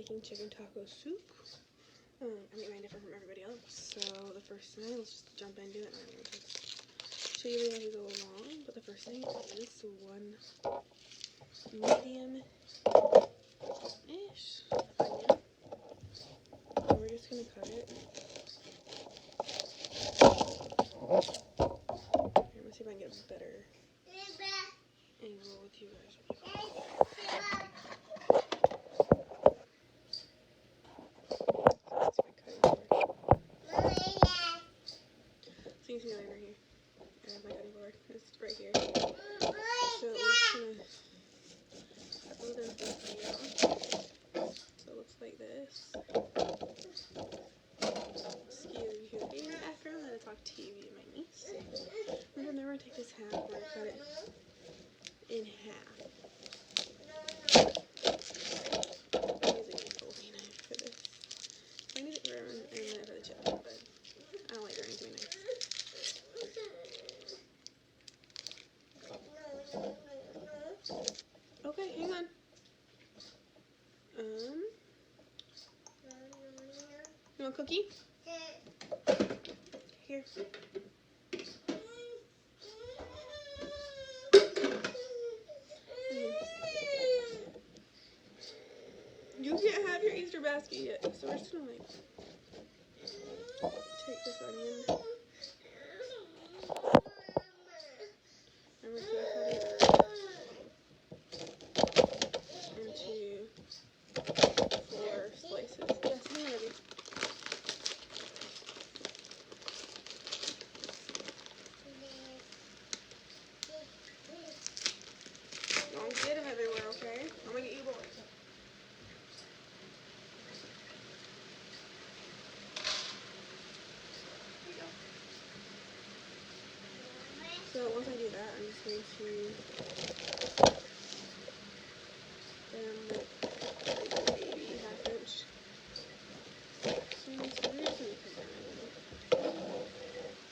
making chicken taco soup. I make mine different from everybody else. So the first thing, let's just jump into it, and I'm going to show you as we go along. But the first thing is one medium-ish onion. And we're just going to cut it. Here, let's see if I can get a better angle with you guys. So you can see right here. I have my cutting board. It's right here. So we're just gonna cut those things out. So it looks like this. Excuse me. After I'm gonna talk TV to my niece. And then we're gonna take this half. We're gonna cut it in half. I'm using a Foley knife for this. I need it for the chip, but I don't like burning too many knives. Okay, hang on. You want a cookie? Here. You can't have your Easter basket yet, so we're just gonna like take this onion and we're gonna cut it into 4 slices. Yes, I'm ready. Don't get them everywhere, okay? I'm gonna get you boys. So once I do that, I'm just going to maybe half-inch. So we're just going to cut down a little.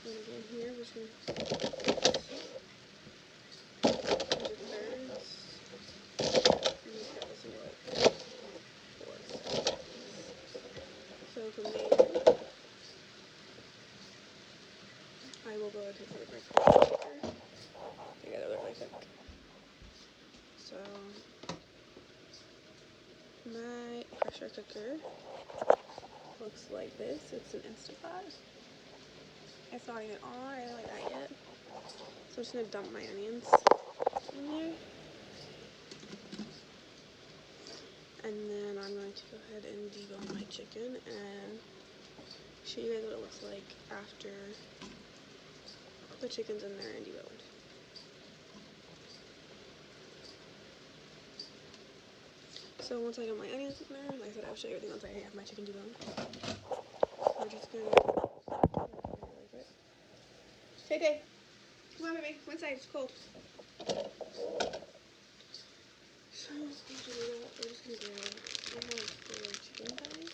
And again here, we're just going to into thirds. And just cut this into like 4. So from there, I will go into the break. Together really quick. So my pressure cooker looks like this. It's an Instapot. It's not even on or anything like that yet. So I'm just gonna dump my onions in there. And then I'm going to go ahead and debone my chicken and show you guys what it looks like after the chicken's in there and deboned. So once I got my onions in there, like I said, I'll show you everything once I have my chicken deboned. We're just gonna really quick. Tay, come on, baby, come inside. It's cold. So once we do that, we're just gonna grab 4 chicken thighs,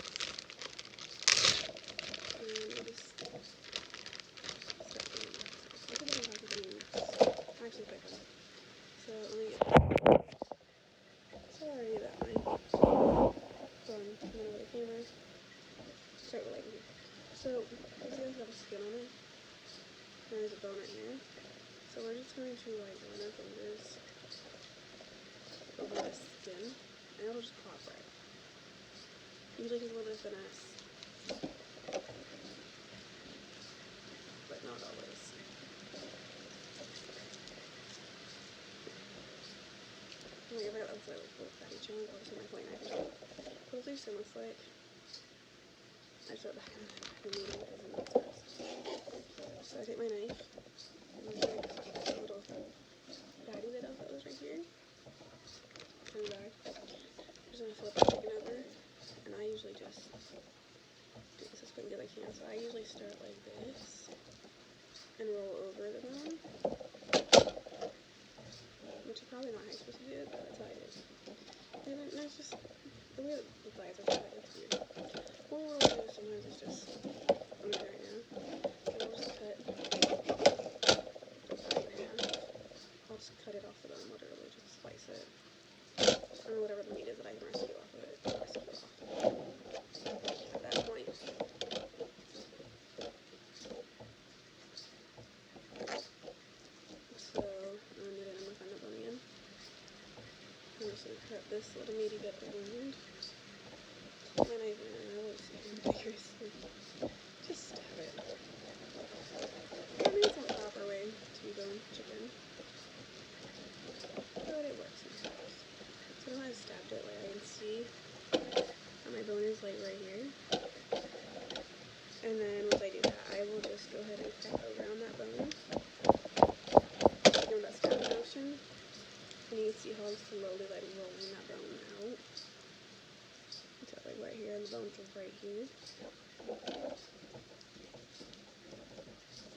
and we'll just set them. Actually, quite fun. So let me get. Sorry about my phone. I'm gonna go to the camera. Start with like here. So this has got a skin on it. And there's a bone right here. So we're just going to like run our fingers over the skin, and it'll just pop right. Usually takes a little bit of finesse, but not always. Oh my god, I forgot that looks like a little fatty chunk. I'll just use my plate knife. What does your skin look like? I just wrote back in the meeting because I'm not stressed. So I take my knife and I take a little fatty bit off that was right here. Turn it back. I'm just gonna flip the chicken over, and I usually just do this as quick as I can. So I usually start like this and roll over the bone, which is probably not how you're supposed to do it, but that's how I do it. And then there's just the way that the thighs are cut, it's weird. Or what I'll do sometimes is just, I'm gonna do it right now, and I'll just cut the thigh in half. I'll just cut it off the bone, literally, just slice it. And whatever the meat is that I can rescue off of it, I'll rescue it off. just gonna cut this little meaty bit around. My knife in and really super vigorously. Just stab it. I mean, it's not the proper way to debone chicken, but it works sometimes. So now I've stabbed it, like I can see how my bone is like right here. And then once I do that, I will just go ahead and cut around that bone. Doing that stab motion. And you can see how I'm slowly like rolling that bone out. Until like right here, and the bone's right here.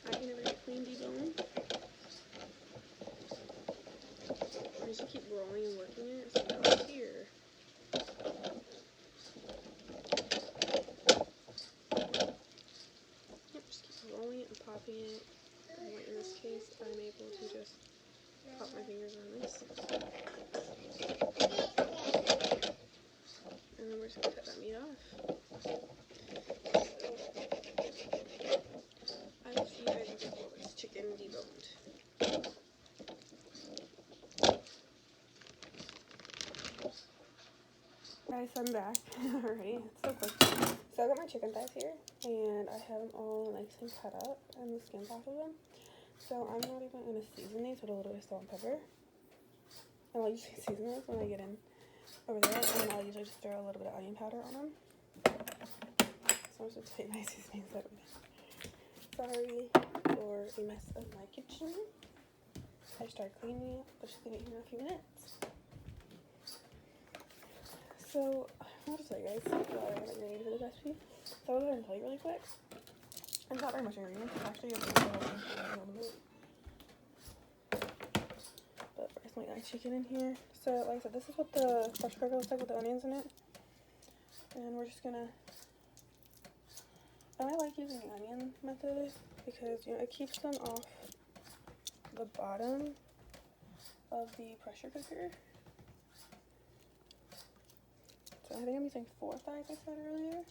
I can never get clean debone. I just keep rolling and working it. So now it's here. Yep, just keep rolling it and popping it. And like in this case, I'm able to just pop my fingers on this. And then we're just going to cut that meat off. I will see you guys before this chicken deboned. Guys, I'm back. Alright, it's so quick. So I got my chicken thighs here, and I have them all nice and cut up, and the skins off of them. So I'm not even going to season these with a little bit of salt and pepper. And I'll usually season those when I get in over there, and I'll usually just throw a little bit of onion powder on them. So I'm just going to take my seasonings out of it. Sorry for a mess of my kitchen. I started cleaning it, but she's going to get here in a few minutes. So, I'll just tell you guys what I need for this recipe. So I'll go ahead and tell you really quick. There's not very much ingredients. It's actually a little but first, my chicken in here. So, like I said, this is what the pressure cooker looks like with the onions in it. And we're just gonna. And I like using the onion method because, you know, it keeps them off the bottom of the pressure cooker. So I think I'm using 4 thighs, I said earlier.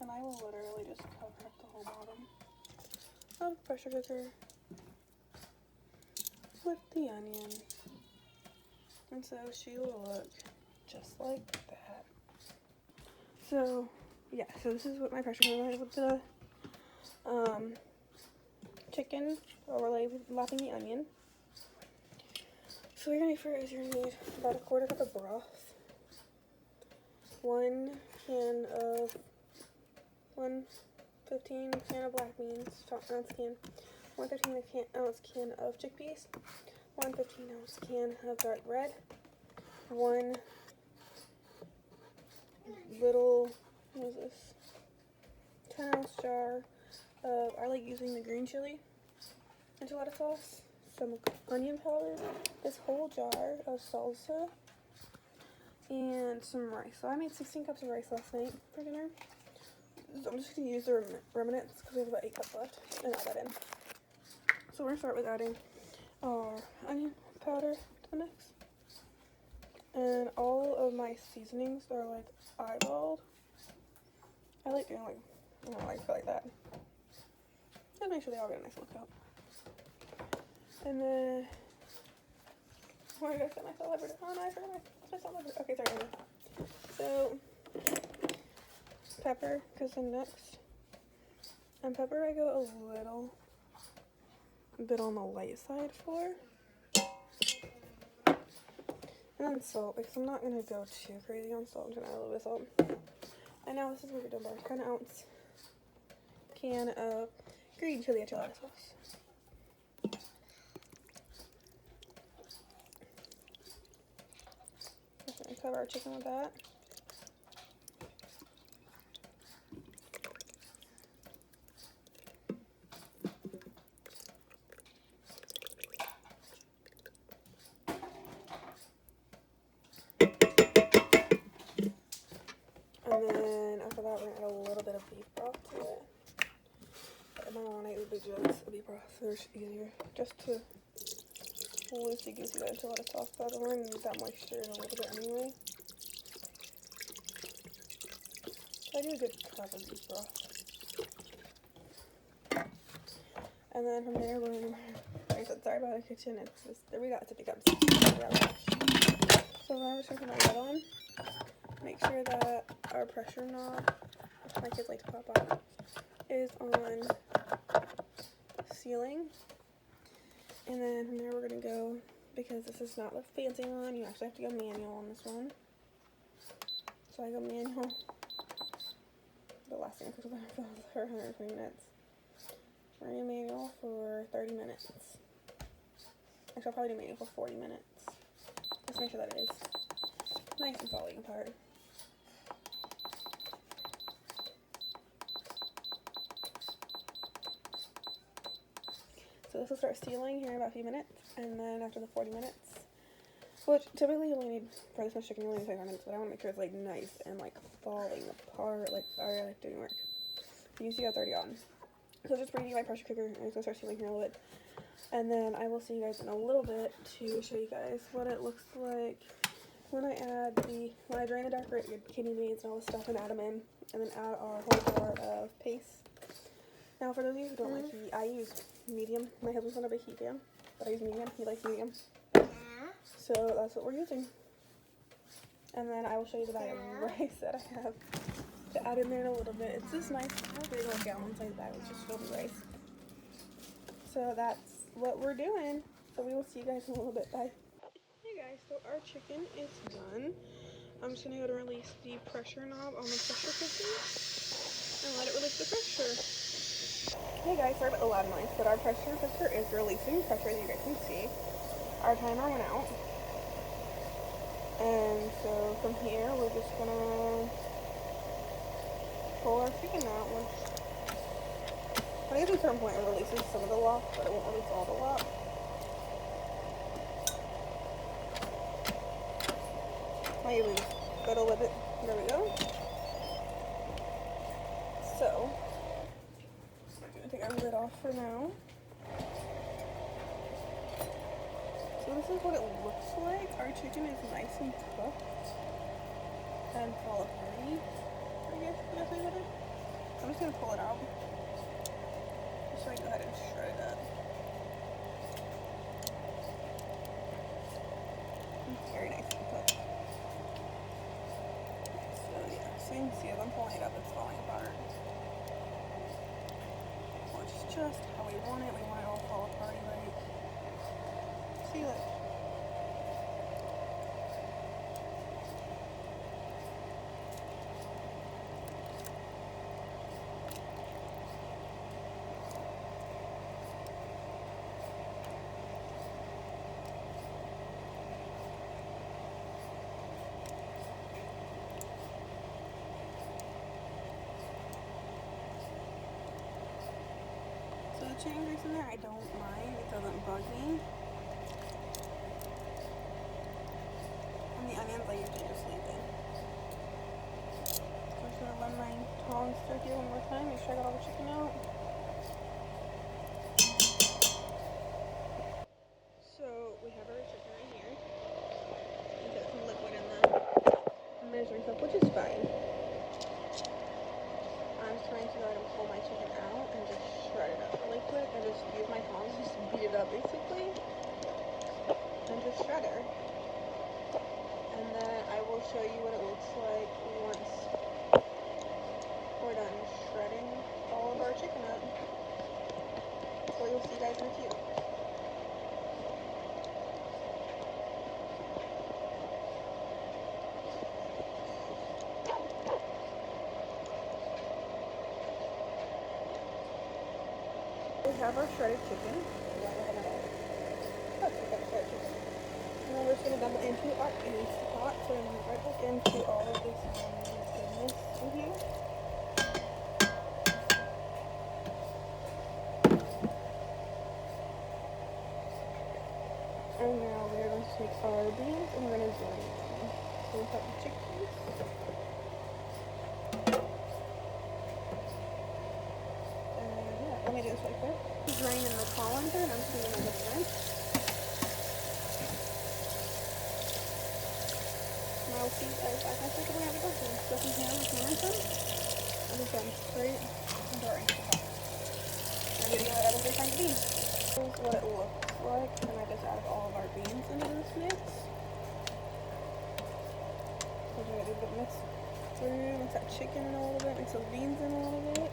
And I will literally just cover up the whole bottom of the pressure cooker with the onion. And so she will look just like that. So, yeah, so this is what my pressure cooker is with the chicken overlapping the onion. So what you're going to need first is you're going to need about 1/4 cup of broth, 1 15 can of black beans, chopped ounce can, 1 15-ounce can of chickpeas, 1 15-ounce can of dark bread, 1 little, what is this, 10-ounce jar of, I like using the green chili enchilada sauce, some onion powder, this whole jar of salsa, and some rice. So I made 16 cups of rice last night for dinner. So I'm just going to use the remnants because we have about 8 cups left and add that in. So we're going to start with adding our onion powder to the mix. And all of my seasonings are like eyeballed. I like doing like, I don't know, like that. Just make sure they all get a nice little coat. And then, where did I set my salt and pepper? Oh no, I forgot my salt and pepper. Okay, sorry. So, pepper goes in next. And pepper I go a little bit on the light side for. And then salt, because I'm not going to go too crazy on salt. I'm just going to add a little bit of salt. And now this is what we're doing, about 10-ounce can of green chili enchilada sauce. Just going to cover our chicken with that. And then after that, we're going to add a little bit of beef broth to it. But my mom usually just a beef broth, so it's easier just to loosey-goosey that enchilada sauce. But we're going to need that moisture in a little bit anyway. So I do a good cup of beef broth. And then from there, we're going to I said, sorry about the kitchen. It's just, we got sippy cups. So now we're just going to put my lid on. Make sure that our pressure knob, which my kids like to pop off, is on sealing. And then from there we're going to go, because this is not the fancy one, you actually have to go manual on this one. So I go manual. The last thing I cooked for 120 minutes. We're going to manual for 30 minutes. Actually, I'll probably do manual for 40 minutes. Just make sure that it is nice and falling apart. So this will start sealing here in about a few minutes, and then after the 40 minutes, which typically you only need, for this much chicken, you only need 5 minutes, but I want to make sure it's like nice and like falling apart, like already like doing work. You see how 30 on. So just bringing my pressure cooker, and it's gonna start sealing here a little bit, and then I will see you guys in a little bit to show you guys what it looks like when I drain the dark kidney beans and all this stuff and add them in, and then add our whole jar of paste. Now, for those of you who don't like heat, I use medium. My husband's not a big heat fan, but I use medium. He likes medium. So that's what we're using. And then I will show you the bag of rice that I have to add in there in a little bit. It's this nice big old gallon-sized bag, which is filled with rice. So that's what we're doing. So we will see you guys in a little bit. Bye. Hey guys, so our chicken is done. I'm just going to go to release the pressure knob on the pressure cooker and let it release the pressure. Hey guys, sorry about the loud noise, but our pressure cooker is releasing pressure, as you guys can see. Our timer went out. And so from here, we're just going to pull our chicken out. I think at a certain point it releases some of the lock, but it won't release all the lock. Might lose a little bit. There we go. So, I'm going to take our lid off for now. So this is what it looks like. Our chicken is nice and cooked and fall apart. I guess that's what it is. I'm just going to pull it out. So I go ahead and shred it up. It's very nice and cooked. So yeah, so you can see as I'm pulling it up, it's falling apart. Which is just how we want it. We want it all fall apart right. See, look. So the chicken grease in there, I don't mind. It doesn't bug me. And the onions, I usually just leave in. So I'm just going to run my tongs through here one more time, make sure I got all the chicken out. So we have our chicken right here. We've got some liquid in the measuring cup, which is fine. I'm just trying to go ahead and pull my chicken out and just shred it up really quick and just use my tongs just to beat it up basically. And just shred her. And then I will show you what it looks like once we're done shredding all of our chicken up. So you'll see you guys in a few. We have our shredded chicken. And then we're just going to dump it into our Instapot. So we're going to move right back into all of this goodness in here. And now we're going to take our beans and we're going to drain them. So we've got the chickpeas. Let me do this right quick. Drain in the colander and I'm just going to make it rinse. And I'll see you guys back in a second when I have it done. So from here, we can rinse them. And just going straight into our Instapot. And I'm going to go ahead and do beans. This is what it looks like. And I just added all of our beans into this mix. So we're gonna do the mix through, mix that chicken in a little bit, mix those beans in a little bit.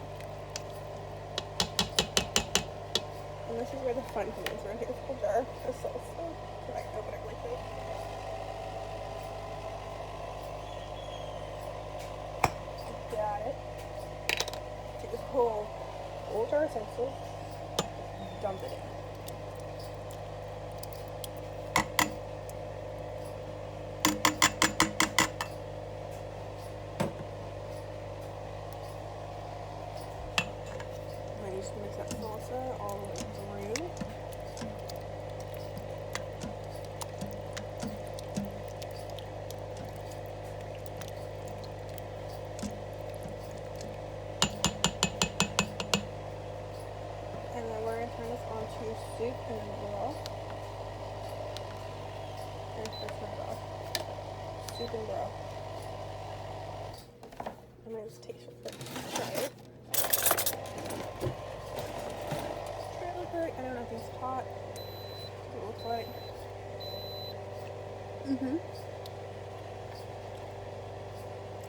And this is where the fun comes in. So we're gonna take this whole jar of salsa. So I can open it really quick. Got it. Take this whole jar of salsa, dump it in. And I just mix that salsa all the way through. And then we're going to turn this on to soup and broth. And first my broth. Soup and broth. I'm going to just taste it. Try it. Try it real quick. I don't know if it's hot. What it looks like.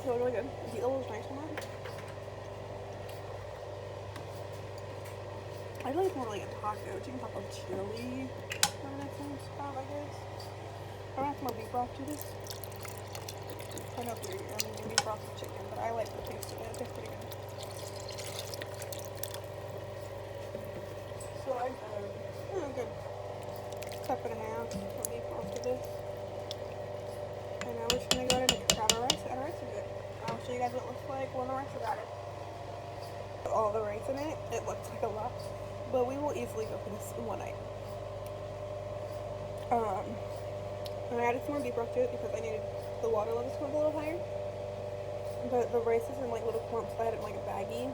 So really good. The oil is nice on that. I feel like it's more like a taco, chicken taco chili. That makes sense, I guess. I don't have more beef broth to this. I know if you're beef broth with chicken, but I like the taste of it. It's pretty good. So I a good cup and a half of beef broth to this. And now we're just gonna go ahead and make a crab of rice. And our rice is good. I'll show you guys what it looks like when the rice is added. All the rice in it, it looks like a lot. But we will easily go for this in one night. And I added some more beef broth to it because I needed the water levels to go a little higher. But the rice is in like little clumps, so I had it in like a baggie.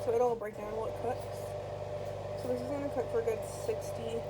So it'll break down while it cooks. So this is going to cook for a good 60